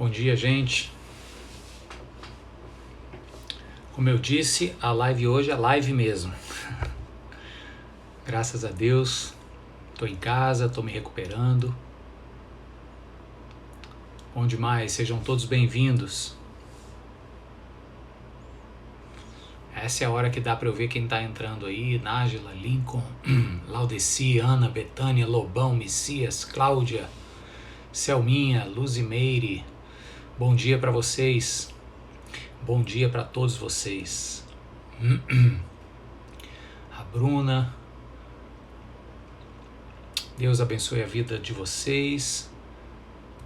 Bom dia, gente. Como eu disse, a live hoje é live mesmo. Graças a Deus, estou em casa, estou me recuperando. Bom demais, sejam todos bem-vindos. Essa é a hora que dá para eu ver quem está entrando aí. Nájila, Lincoln, Laudeci, Ana, Betânia, Lobão, Messias, Cláudia, Selminha, Luzimeire. Bom dia para vocês. Bom dia para todos vocês. A Bruna. Deus abençoe a vida de vocês.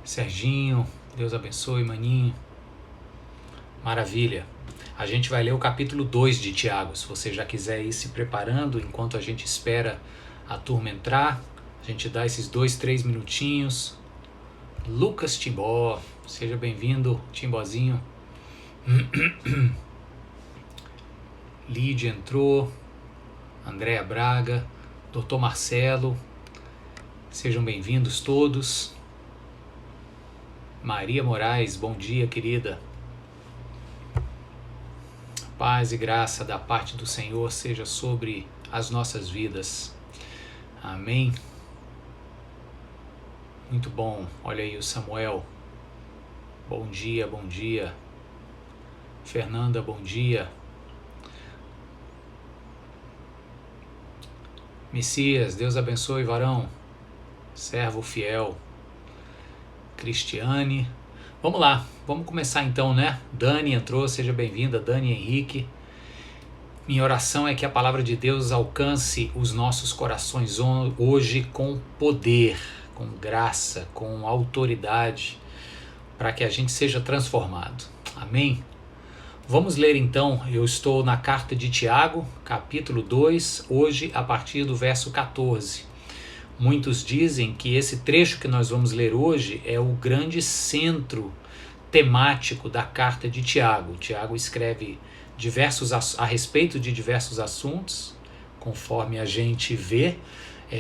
Serginho, Deus abençoe, maninho. Maravilha. A gente vai ler o capítulo 2 de Tiago. Se você já quiser ir se preparando enquanto a gente espera a turma entrar, a gente dá esses 2-3 minutinhos. Lucas Timbó, seja bem-vindo, Timbozinho. Lídia entrou, Andréa Braga, Dr. Marcelo, sejam bem-vindos todos. Maria Moraes, bom dia, querida. Paz e graça da parte do Senhor seja sobre as nossas vidas. Amém. Muito bom. Olha aí o Samuel. Bom dia, bom dia. Fernanda, bom dia. Messias, Deus abençoe, varão. Servo fiel. Cristiane. Vamos lá, vamos começar então, né? Dani entrou, seja bem-vinda, Dani Henrique. Minha oração é que a palavra de Deus alcance os nossos corações hoje com poder, com graça, com autoridade, para que a gente seja transformado. Amém? Vamos ler então, eu estou na carta de Tiago, capítulo 2, hoje a partir do verso 14. Muitos dizem que esse trecho que nós vamos ler hoje é o grande centro temático da carta de Tiago. Tiago escreve a respeito de diversos assuntos, conforme a gente vê.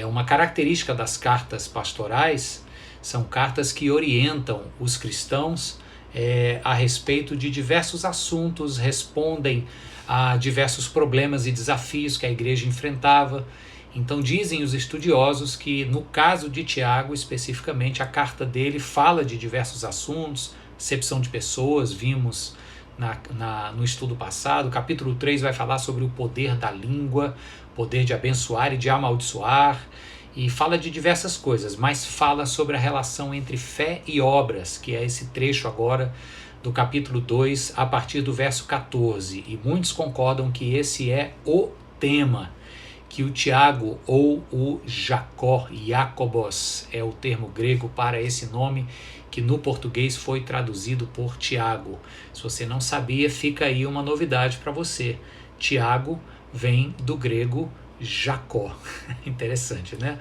Uma característica das cartas pastorais são cartas que orientam os cristãos a respeito de diversos assuntos, respondem a diversos problemas e desafios que a igreja enfrentava. Então dizem os estudiosos que no caso de Tiago especificamente a carta dele fala de diversos assuntos, acepção de pessoas, vimos no estudo passado. O capítulo 3 vai falar sobre o poder da língua, poder de abençoar e de amaldiçoar, e fala de diversas coisas, mas fala sobre a relação entre fé e obras, que é esse trecho agora do capítulo 2, a partir do verso 14. E muitos concordam que esse é o tema, que o Tiago ou o Jacó, Jacobos, é o termo grego para esse nome, que no português foi traduzido por Tiago. Se você não sabia, fica aí uma novidade para você. Tiago vem do grego Jacó. Interessante, né?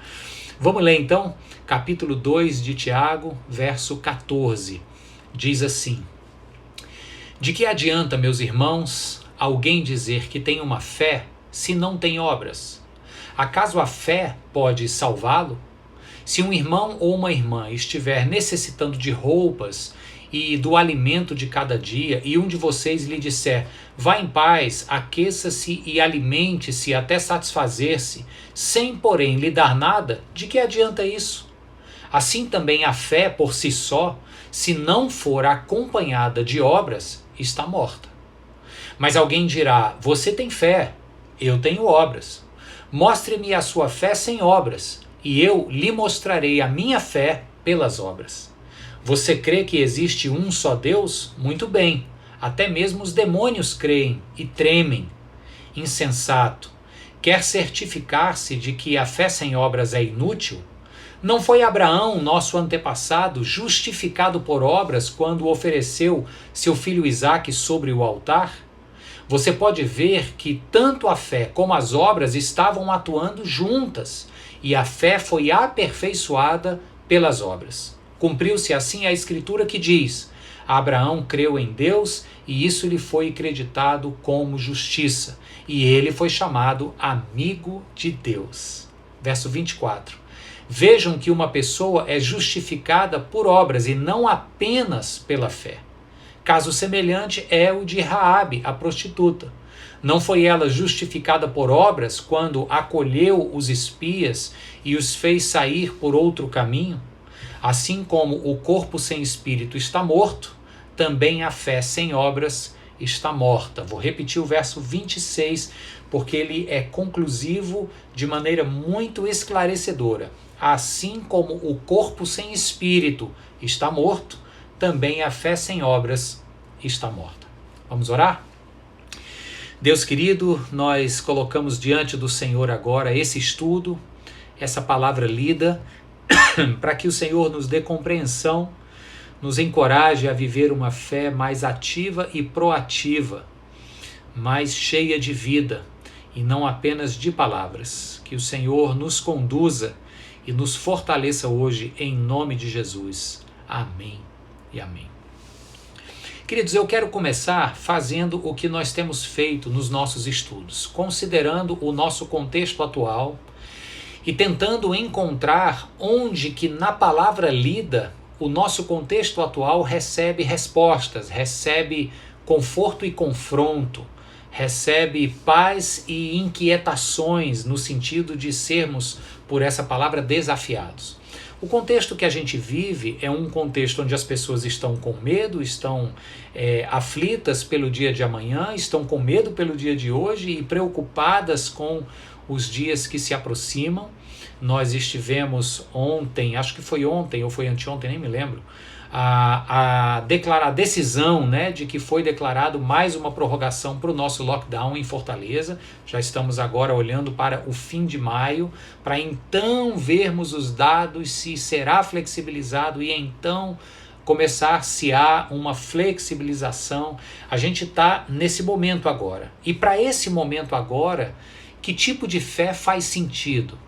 Vamos ler então, capítulo 2 de Tiago, verso 14. Diz assim: De que adianta, meus irmãos, alguém dizer que tem uma fé se não tem obras? Acaso a fé pode salvá-lo? Se um irmão ou uma irmã estiver necessitando de roupas e do alimento de cada dia, e um de vocês lhe disser, vá em paz, aqueça-se e alimente-se até satisfazer-se, sem porém lhe dar nada, de que adianta isso? Assim também a fé por si só, se não for acompanhada de obras, está morta. Mas alguém dirá, você tem fé, eu tenho obras. Mostre-me a sua fé sem obras, e eu lhe mostrarei a minha fé pelas obras. Você crê que existe um só Deus? Muito bem. Até mesmo os demônios creem e tremem. Insensato. Quer certificar-se de que a fé sem obras é inútil? Não foi Abraão, nosso antepassado, justificado por obras quando ofereceu seu filho Isaque sobre o altar? Você pode ver que tanto a fé como as obras estavam atuando juntas, e a fé foi aperfeiçoada pelas obras. Cumpriu-se assim a escritura que diz, Abraão creu em Deus e isso lhe foi acreditado como justiça, e ele foi chamado amigo de Deus. Verso 24. Vejam que uma pessoa é justificada por obras e não apenas pela fé. Caso semelhante é o de Raabe, a prostituta. Não foi ela justificada por obras quando acolheu os espias e os fez sair por outro caminho? Assim como o corpo sem espírito está morto, também a fé sem obras está morta. Vou repetir o verso 26, porque ele é conclusivo de maneira muito esclarecedora. Assim como o corpo sem espírito está morto, também a fé sem obras está morta. Vamos orar? Deus querido, nós colocamos diante do Senhor agora esse estudo, essa palavra lida, para que o Senhor nos dê compreensão, nos encoraje a viver uma fé mais ativa e proativa, mais cheia de vida e não apenas de palavras. Que o Senhor nos conduza e nos fortaleça hoje em nome de Jesus. Amém e amém. Queridos, eu quero começar fazendo o que nós temos feito nos nossos estudos, considerando o nosso contexto atual e tentando encontrar onde que na palavra lida o nosso contexto atual recebe respostas, recebe conforto e confronto, recebe paz e inquietações no sentido de sermos, por essa palavra, desafiados. O contexto que a gente vive é um contexto onde as pessoas estão com medo, estão aflitas pelo dia de amanhã, estão com medo pelo dia de hoje e preocupadas com os dias que se aproximam. Nós estivemos ontem, acho que foi ontem ou foi anteontem, nem me lembro, a decisão, né, de que foi declarado mais uma prorrogação para o nosso lockdown em Fortaleza. Já estamos agora olhando para o fim de maio, para então vermos os dados, se será flexibilizado e então começar-se a uma flexibilização. A gente está nesse momento agora. E para esse momento agora, que tipo de fé faz sentido?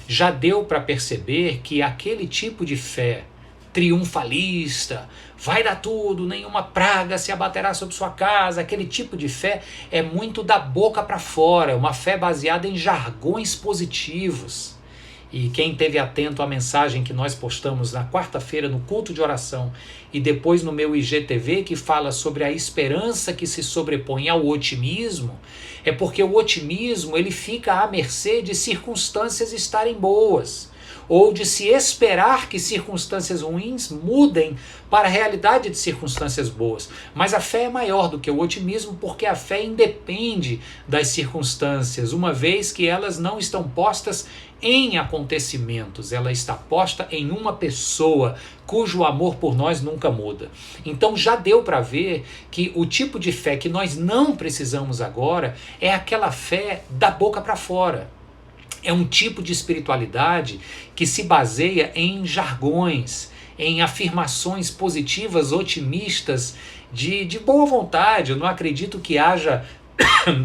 Já deu para perceber que aquele tipo de fé triunfalista, vai dar tudo, nenhuma praga se abaterá sobre sua casa, aquele tipo de fé é muito da boca para fora, uma fé baseada em jargões positivos. E quem esteve atento à mensagem que nós postamos na quarta-feira no culto de oração e depois no meu IGTV, que fala sobre a esperança que se sobrepõe ao otimismo, é porque o otimismo ele fica à mercê de circunstâncias estarem boas, ou de se esperar que circunstâncias ruins mudem para a realidade de circunstâncias boas. Mas a fé é maior do que o otimismo, porque a fé independe das circunstâncias, uma vez que elas não estão postas em acontecimentos, ela está posta em uma pessoa cujo amor por nós nunca muda. Então já deu para ver que o tipo de fé que nós não precisamos agora é aquela fé da boca para fora. É um tipo de espiritualidade que se baseia em jargões, em afirmações positivas, otimistas, de boa vontade. Eu não acredito que haja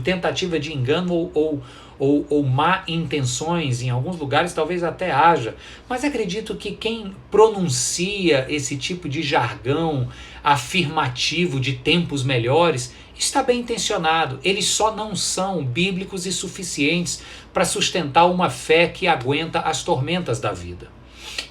tentativa de engano ou má intenções. Em alguns lugares talvez até haja, mas acredito que quem pronuncia esse tipo de jargão afirmativo de tempos melhores está bem intencionado. Eles só não são bíblicos e suficientes para sustentar uma fé que aguenta as tormentas da vida.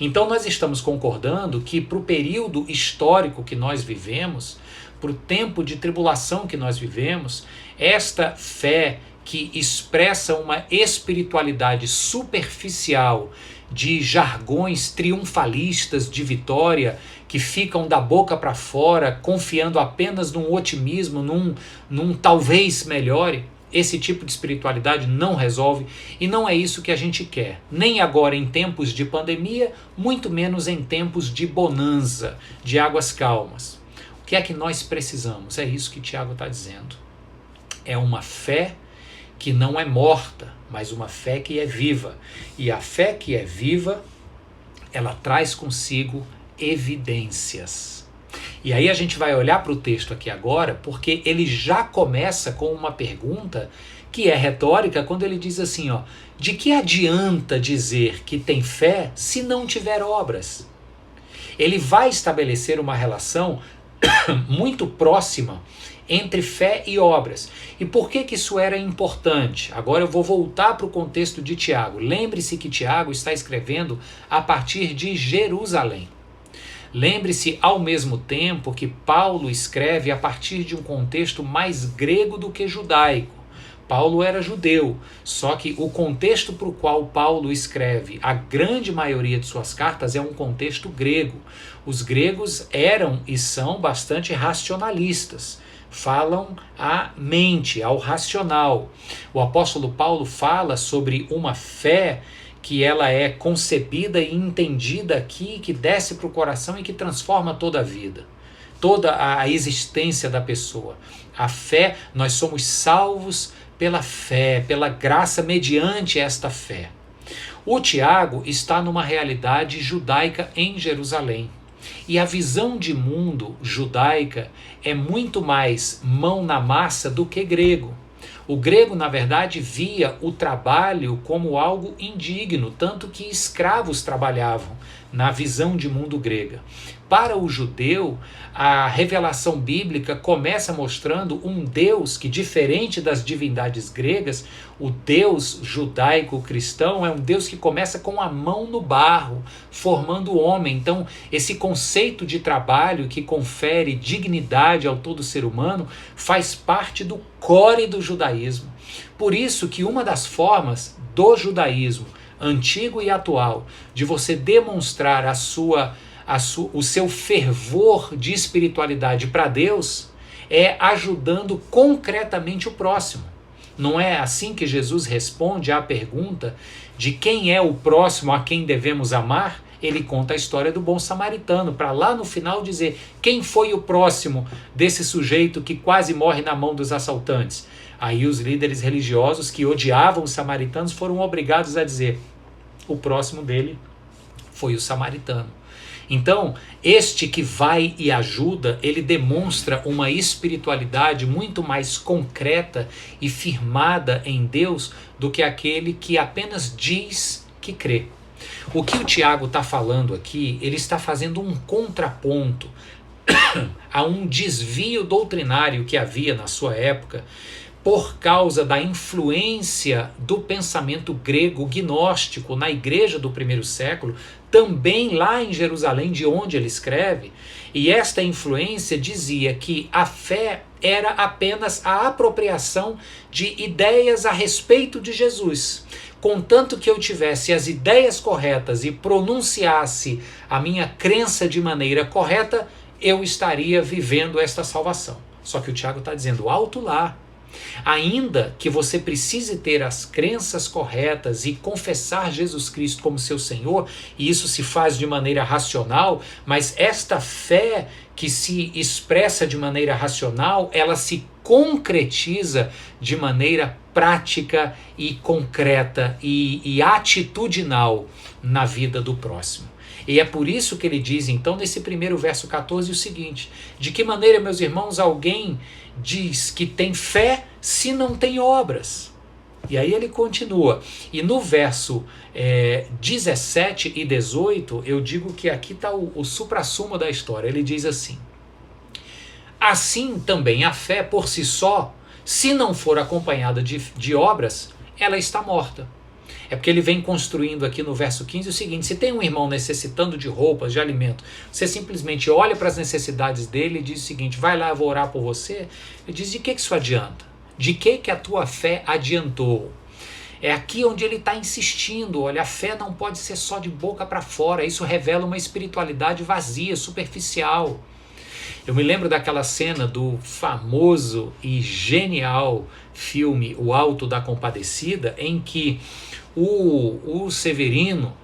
Então nós estamos concordando que para o período histórico que nós vivemos, para o tempo de tribulação que nós vivemos, esta fé que expressa uma espiritualidade superficial de jargões triunfalistas de vitória que ficam da boca para fora, confiando apenas num otimismo, num talvez melhore, esse tipo de espiritualidade não resolve e não é isso que a gente quer. Nem agora em tempos de pandemia, muito menos em tempos de bonança, de águas calmas. O que é que nós precisamos? É isso que Tiago está dizendo. É uma fé que não é morta, mas uma fé que é viva. E a fé que é viva, ela traz consigo evidências. E aí a gente vai olhar para o texto aqui agora, porque ele já começa com uma pergunta que é retórica, quando ele diz assim, ó, de que adianta dizer que tem fé se não tiver obras? Ele vai estabelecer uma relação muito próxima entre fé e obras. E por que isso era importante? Agora eu vou voltar para o contexto de Tiago. Lembre-se que Tiago está escrevendo a partir de Jerusalém. Lembre-se ao mesmo tempo que Paulo escreve a partir de um contexto mais grego do que judaico. Paulo era judeu, só que o contexto para o qual Paulo escreve a grande maioria de suas cartas é um contexto grego. Os gregos eram e são bastante racionalistas, falam à mente, ao racional. O apóstolo Paulo fala sobre uma fé que ela é concebida e entendida aqui, que desce para o coração e que transforma toda a vida, toda a existência da pessoa. A fé, nós somos salvos pela fé, pela graça mediante esta fé. O Tiago está numa realidade judaica em Jerusalém. E a visão de mundo judaica é muito mais mão na massa do que grego. O grego, na verdade, via o trabalho como algo indigno, tanto que escravos trabalhavam na visão de mundo grega. Para o judeu, a revelação bíblica começa mostrando um Deus que, diferente das divindades gregas, o Deus judaico-cristão é um Deus que começa com a mão no barro, formando o homem. Então, esse conceito de trabalho que confere dignidade ao todo ser humano faz parte do core do judaísmo. Por isso que uma das formas do judaísmo antigo e atual de você demonstrar o seu fervor de espiritualidade para Deus é ajudando concretamente o próximo. Não é assim que Jesus responde à pergunta de quem é o próximo a quem devemos amar? Ele conta a história do bom samaritano, para lá no final dizer quem foi o próximo desse sujeito que quase morre na mão dos assaltantes. Aí os líderes religiosos que odiavam os samaritanos foram obrigados a dizer: o próximo dele foi o samaritano. Então, este que vai e ajuda, ele demonstra uma espiritualidade muito mais concreta e firmada em Deus do que aquele que apenas diz que crê. O que o Tiago está falando aqui, ele está fazendo um contraponto a um desvio doutrinário que havia na sua época por causa da influência do pensamento grego gnóstico na igreja do primeiro século, também lá em Jerusalém, de onde ele escreve, e esta influência dizia que a fé era apenas a apropriação de ideias a respeito de Jesus. Contanto que eu tivesse as ideias corretas e pronunciasse a minha crença de maneira correta, eu estaria vivendo esta salvação. Só que o Tiago está dizendo, alto lá. Ainda que você precise ter as crenças corretas e confessar Jesus Cristo como seu Senhor, e isso se faz de maneira racional, mas esta fé que se expressa de maneira racional, ela se concretiza de maneira prática e concreta e atitudinal na vida do próximo. E é por isso que ele diz, então, nesse primeiro verso 14, o seguinte: de que maneira, meus irmãos, alguém diz que tem fé se não tem obras? E aí ele continua. E no verso 17 e 18, eu digo que aqui está o suprassumo da história. Ele diz assim: assim também a fé por si só, se não for acompanhada de obras, ela está morta. É porque ele vem construindo aqui no verso 15 o seguinte: se tem um irmão necessitando de roupas, de alimento, você simplesmente olha para as necessidades dele e diz o seguinte: vai lá, eu vou orar por você. Ele diz: de que isso adianta? De que a tua fé adiantou? É aqui onde ele está insistindo. Olha, a fé não pode ser só de boca para fora. Isso revela uma espiritualidade vazia, superficial. Eu me lembro daquela cena do famoso e genial filme O Alto da Compadecida, em que o Severino,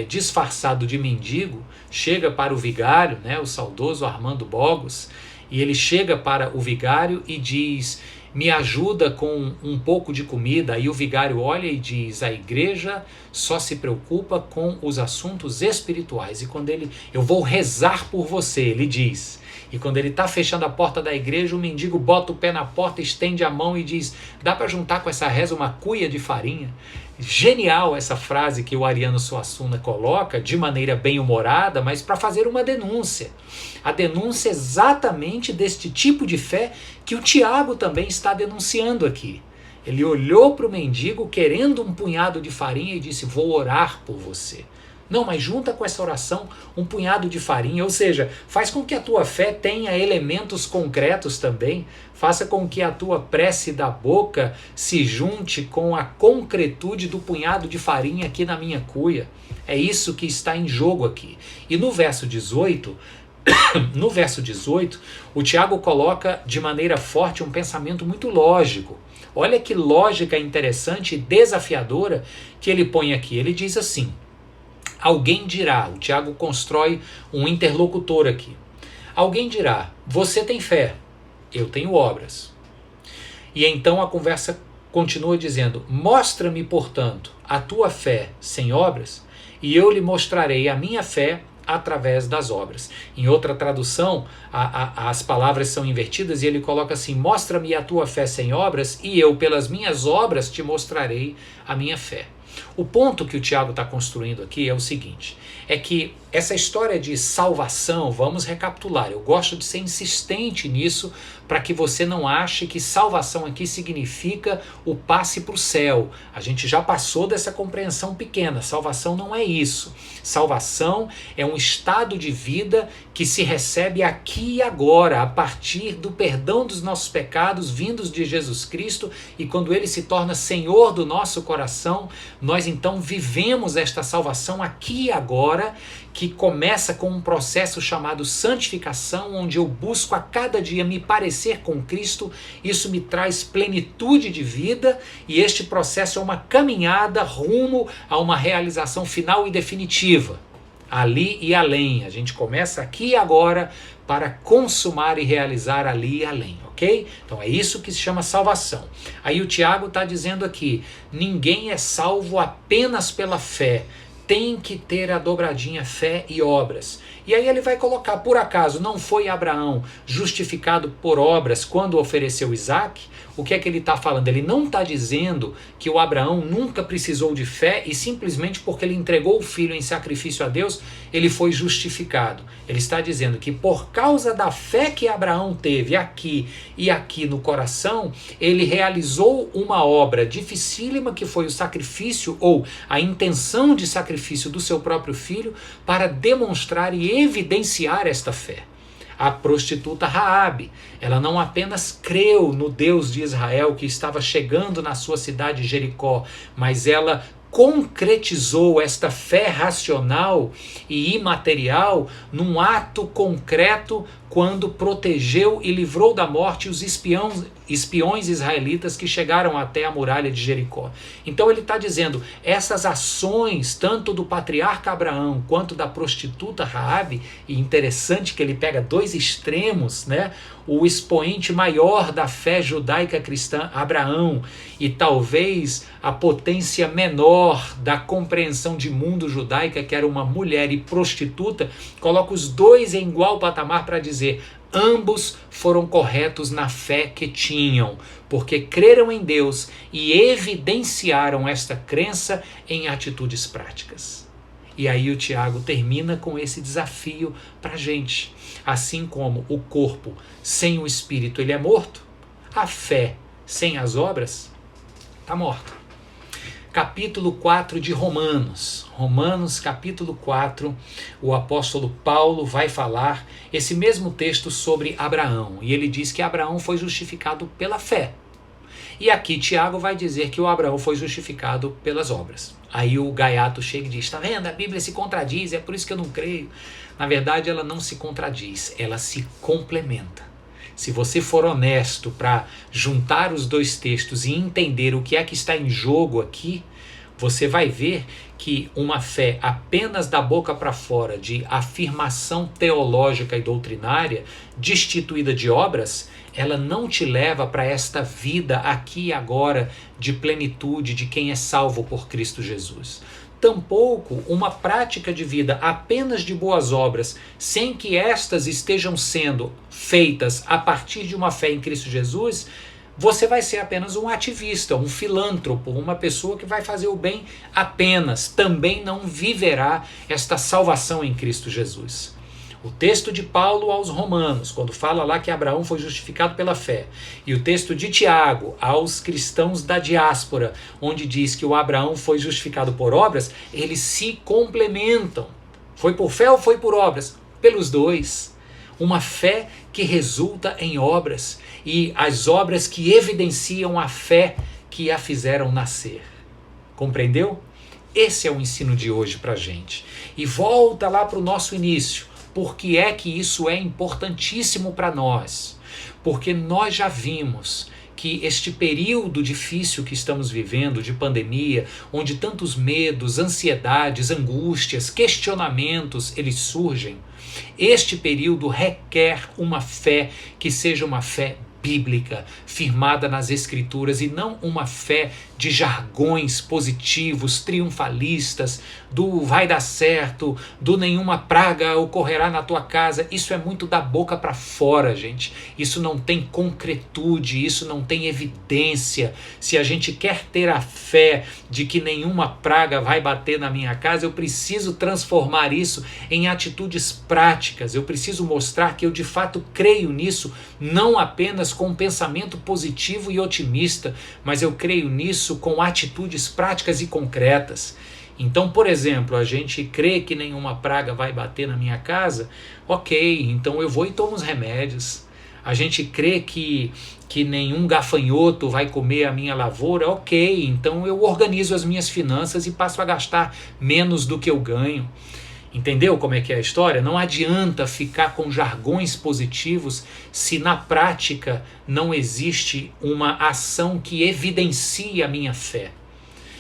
disfarçado de mendigo, chega para o vigário, né, o saudoso Armando Bogos, e ele chega para o vigário e diz: me ajuda com um pouco de comida. Aí o vigário olha e diz: a igreja só se preocupa com os assuntos espirituais. E quando eu vou rezar por você, ele diz. E quando ele está fechando a porta da igreja, o mendigo bota o pé na porta, estende a mão e diz: dá para juntar com essa reza uma cuia de farinha? Genial essa frase que o Ariano Suassuna coloca, de maneira bem humorada, mas para fazer uma denúncia. A denúncia exatamente deste tipo de fé que o Tiago também está denunciando aqui. Ele olhou para o mendigo querendo um punhado de farinha e disse: vou orar por você. Não, mas junta com essa oração um punhado de farinha, ou seja, faz com que a tua fé tenha elementos concretos também, faça com que a tua prece da boca se junte com a concretude do punhado de farinha aqui na minha cuia. É isso que está em jogo aqui. E no verso 18, o Tiago coloca de maneira forte um pensamento muito lógico. Olha que lógica interessante e desafiadora que ele põe aqui. Ele diz assim: alguém dirá, o Tiago constrói um interlocutor aqui. Alguém dirá: você tem fé, eu tenho obras. E então a conversa continua dizendo: mostra-me, portanto, a tua fé sem obras, e eu lhe mostrarei a minha fé através das obras. Em outra tradução, as palavras são invertidas e ele coloca assim: mostra-me a tua fé sem obras, e eu pelas minhas obras te mostrarei a minha fé. O ponto que o Tiago está construindo aqui é o seguinte, é que essa história de salvação, vamos recapitular, eu gosto de ser insistente nisso para que você não ache que salvação aqui significa o passe para o céu. A gente já passou dessa compreensão pequena, salvação não é isso. Salvação é um estado de vida que se recebe aqui e agora, a partir do perdão dos nossos pecados vindos de Jesus Cristo, e quando ele se torna Senhor do nosso coração, nós então vivemos esta salvação aqui e agora, que começa com um processo chamado santificação, onde eu busco a cada dia me parecer com Cristo. Isso me traz plenitude de vida, e este processo é uma caminhada rumo a uma realização final e definitiva. Ali e além, a gente começa aqui e agora para consumar e realizar ali e além, ok? Então é isso que se chama salvação. Aí o Tiago está dizendo aqui: ninguém é salvo apenas pela fé, tem que ter a dobradinha fé e obras. E aí ele vai colocar: por acaso não foi Abraão justificado por obras quando ofereceu Isaac? O que é que ele está falando? Ele não está dizendo que o Abraão nunca precisou de fé e simplesmente porque ele entregou o filho em sacrifício a Deus, ele foi justificado. Ele está dizendo que por causa da fé que Abraão teve aqui e aqui no coração, ele realizou uma obra dificílima, que foi o sacrifício ou a intenção de sacrifício do seu próprio filho, para demonstrar e evidenciar esta fé. A prostituta Raabe, ela não apenas creu no Deus de Israel que estava chegando na sua cidade Jericó, mas ela concretizou esta fé racional e imaterial num ato concreto quando protegeu e livrou da morte os espiões israelitas que chegaram até a muralha de Jericó. Então ele está dizendo, essas ações, tanto do patriarca Abraão quanto da prostituta Raabe, e interessante que ele pega dois extremos, né? O expoente maior da fé judaica cristã, Abraão, e talvez a potência menor da compreensão de mundo judaica, que era uma mulher e prostituta, coloca os dois em igual patamar para dizer: ambos foram corretos na fé que tinham, porque creram em Deus e evidenciaram esta crença em atitudes práticas. E aí o Tiago termina com esse desafio para a gente. Assim como o corpo sem o espírito ele é morto, a fé sem as obras está morta. Capítulo 4 de Romanos. Romanos, capítulo 4, o apóstolo Paulo vai falar esse mesmo texto sobre Abraão. E ele diz que Abraão foi justificado pela fé. E aqui Tiago vai dizer que o Abraão foi justificado pelas obras. Aí o gaiato chega e diz: está vendo? A Bíblia se contradiz, é por isso que eu não creio. Na verdade, ela não se contradiz, ela se complementa. Se você for honesto para juntar os dois textos e entender o que é que está em jogo aqui, você vai ver que uma fé apenas da boca para fora, de afirmação teológica e doutrinária, destituída de obras, ela não te leva para esta vida aqui e agora de plenitude de quem é salvo por Cristo Jesus. tampouco uma prática de vida apenas de boas obras, sem que estas estejam sendo feitas a partir de uma fé em Cristo Jesus, você vai ser apenas um ativista, um filântropo, uma pessoa que vai fazer o bem apenas, também não viverá esta salvação em Cristo Jesus. O texto de Paulo aos Romanos, quando fala lá que Abraão foi justificado pela fé, e o texto de Tiago aos cristãos da diáspora, onde diz que o Abraão foi justificado por obras, eles se complementam. Foi por fé ou foi por obras? Pelos dois. Uma fé que resulta em obras, e as obras que evidenciam a fé que a fizeram nascer. Compreendeu? Esse é o ensino de hoje para a gente. E volta lá para o nosso início. Por que é que isso é importantíssimo para nós? Porque nós já vimos que este período difícil que estamos vivendo, de pandemia, onde tantos medos, ansiedades, angústias, questionamentos, eles surgem, este período requer uma fé que seja uma fé bíblica, firmada nas Escrituras, e não uma fé de jargões positivos, triunfalistas, do vai dar certo, do nenhuma praga ocorrerá na tua casa. Isso é muito da boca para fora, gente. Isso não tem concretude, isso não tem evidência. Se a gente quer ter a fé de que nenhuma praga vai bater na minha casa, eu preciso transformar isso em atitudes práticas. Eu preciso mostrar que eu de fato creio nisso, não apenas com um pensamento positivo e otimista, mas eu creio nisso com atitudes práticas e concretas. Então, por exemplo, a gente crê que nenhuma praga vai bater na minha casa, ok, então eu vou e tomo os remédios. A gente crê que nenhum gafanhoto vai comer a minha lavoura, ok, então eu organizo as minhas finanças e passo a gastar menos do que eu ganho. Entendeu como é que é a história? Não adianta ficar com jargões positivos se na prática não existe uma ação que evidencie a minha fé.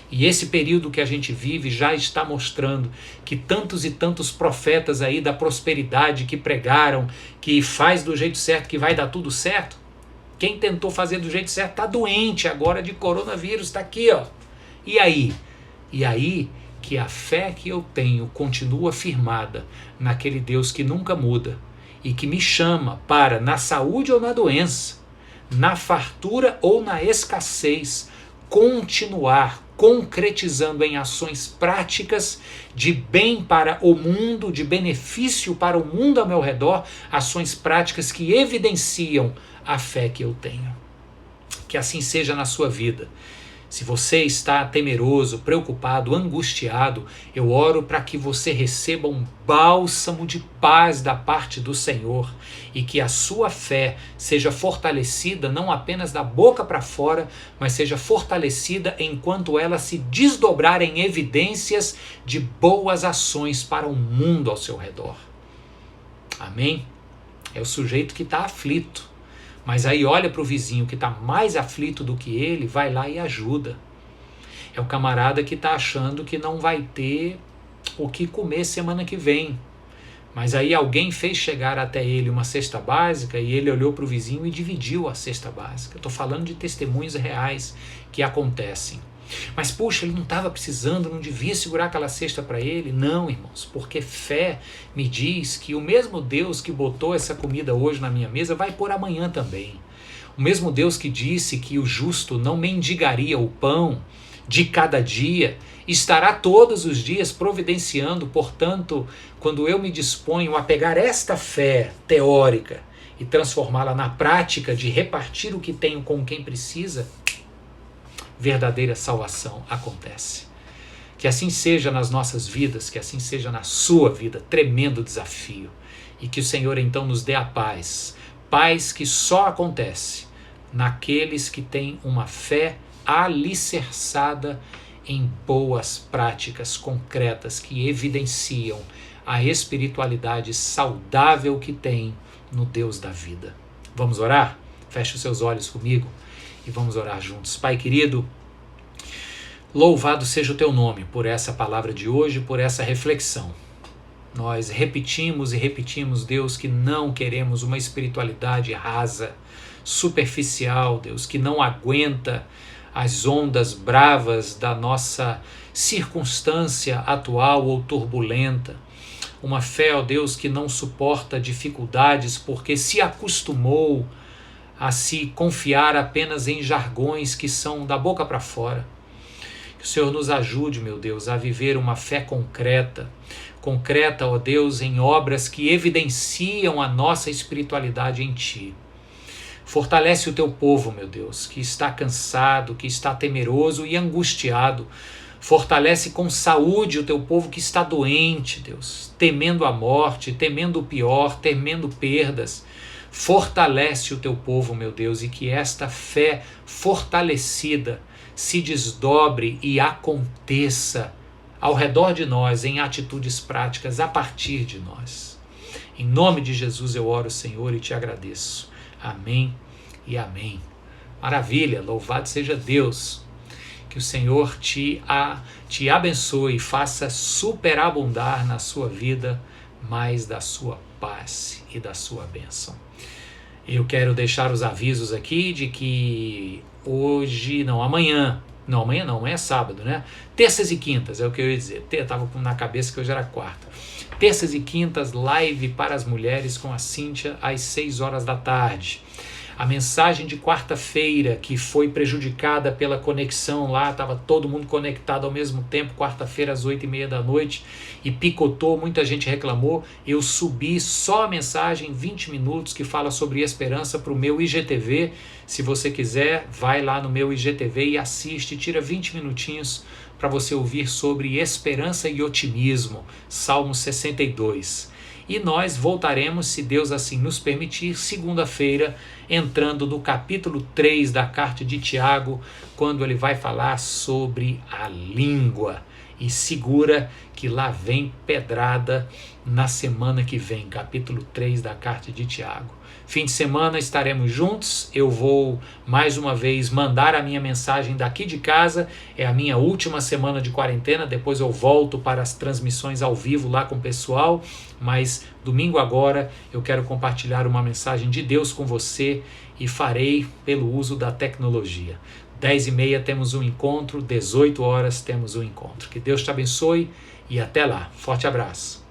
E esse período que a gente vive já está mostrando que tantos e tantos profetas aí da prosperidade que pregaram, que faz do jeito certo, que vai dar tudo certo, quem tentou fazer do jeito certo está doente agora de coronavírus, está aqui, ó. E aí? E aí que a fé que eu tenho continua firmada naquele Deus que nunca muda e que me chama para, na saúde ou na doença, na fartura ou na escassez, continuar concretizando em ações práticas de bem para o mundo, de benefício para o mundo ao meu redor, ações práticas que evidenciam a fé que eu tenho. Que assim seja na sua vida. Se você está temeroso, preocupado, angustiado, eu oro para que você receba um bálsamo de paz da parte do Senhor e que a sua fé seja fortalecida não apenas da boca para fora, mas seja fortalecida enquanto ela se desdobrar em evidências de boas ações para o mundo ao seu redor. Amém? É o sujeito que está aflito. Mas aí olha para o vizinho que está mais aflito do que ele, vai lá e ajuda. É o camarada que está achando que não vai ter o que comer semana que vem. Mas aí alguém fez chegar até ele uma cesta básica e ele olhou para o vizinho e dividiu a cesta básica. Estou falando de testemunhos reais que acontecem. Mas puxa, ele não estava precisando, não devia segurar aquela cesta para ele? Não, irmãos, porque fé me diz que o mesmo Deus que botou essa comida hoje na minha mesa vai pôr amanhã também. O mesmo Deus que disse que o justo não mendigaria o pão de cada dia, estará todos os dias providenciando. Portanto, quando eu me disponho a pegar esta fé teórica e transformá-la na prática de repartir o que tenho com quem precisa, verdadeira salvação acontece. Que assim seja nas nossas vidas, que assim seja na sua vida, tremendo desafio. E que o Senhor então nos dê a paz, paz que só acontece naqueles que têm uma fé alicerçada em boas práticas concretas que evidenciam a espiritualidade saudável que tem no Deus da vida. Vamos orar? Feche os seus olhos comigo e vamos orar juntos. Pai querido, louvado seja o teu nome por essa palavra de hoje, por essa reflexão. Nós repetimos e repetimos, Deus, que não queremos uma espiritualidade rasa, superficial, Deus, que não aguenta as ondas bravas da nossa circunstância atual ou turbulenta. Uma fé, ó Deus, que não suporta dificuldades porque se acostumou a se confiar apenas em jargões que são da boca para fora. Que o Senhor nos ajude, meu Deus, a viver uma fé concreta, ó Deus, em obras que evidenciam a nossa espiritualidade em Ti. Fortalece o Teu povo, meu Deus, que está cansado, que está temeroso e angustiado. Fortalece com saúde o Teu povo que está doente, Deus, temendo a morte, temendo o pior, temendo perdas. Fortalece o Teu povo, meu Deus, e que esta fé fortalecida se desdobre e aconteça ao redor de nós, em atitudes práticas, a partir de nós. Em nome de Jesus eu oro, Senhor, e Te agradeço. Amém e amém. Maravilha, louvado seja Deus. Que o Senhor te abençoe e faça superabundar na sua vida mais da sua paz e da sua bênção. Eu quero deixar os avisos aqui de que amanhã é sábado, né? Terças e quintas, é o que eu ia dizer. Estava na cabeça que hoje era quarta. Terças e quintas, live para as mulheres com a Cíntia às 6 horas da tarde. A mensagem de quarta-feira, que foi prejudicada pela conexão lá, estava todo mundo conectado ao mesmo tempo, quarta-feira às 8h30 da noite, e picotou, muita gente reclamou. Eu subi só a mensagem 20 minutos que fala sobre esperança para o meu IGTV. Se você quiser, vai lá no meu IGTV e assiste, tira 20 minutinhos para você ouvir sobre esperança e otimismo, Salmo 62. E nós voltaremos, se Deus assim nos permitir, segunda-feira, entrando no capítulo 3 da carta de Tiago, quando ele vai falar sobre a língua. E segura que lá vem pedrada na semana que vem, capítulo 3 da carta de Tiago. Fim de semana estaremos juntos, eu vou mais uma vez mandar a minha mensagem daqui de casa, é a minha última semana de quarentena, depois eu volto para as transmissões ao vivo lá com o pessoal, mas domingo agora eu quero compartilhar uma mensagem de Deus com você e farei pelo uso da tecnologia. 10h30 temos um encontro, 18 horas temos um encontro. Que Deus te abençoe e até lá. Forte abraço.